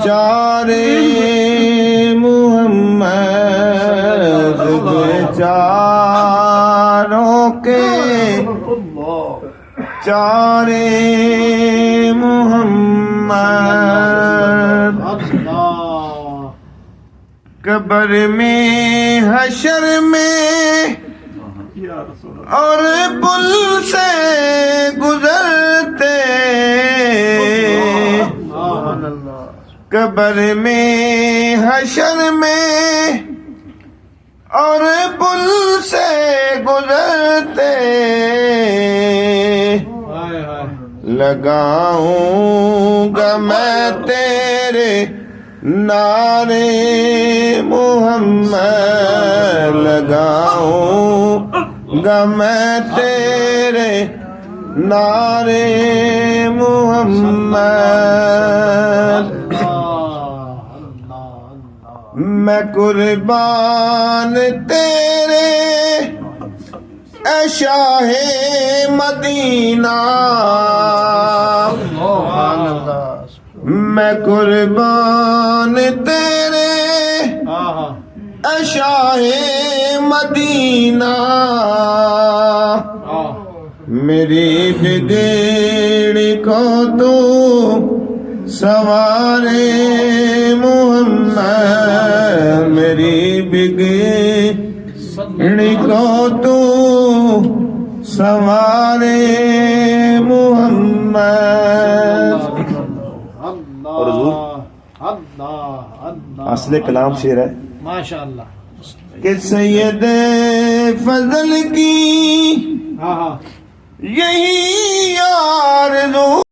چارے محمد چاروں کے چارے محمد قبر میں حشر میں اور پل سے گزرتے قبر میں حشر میں اور پل سے گزرتے لگاؤں گا میں تیرے نعرے محمد لگاؤں گا میں تیرے نعرے محمد میں قربان تیرے اے شاہ مدینہ میں قربان تیرے اے شاہ مدینہ میری بگڑی کو تو سوارے محمد میری بگڑی کو تو سوارے محمد. اور حضور اصل کلام شعر ہے ماشاءاللہ کہ سید فضل کی یہی آرزو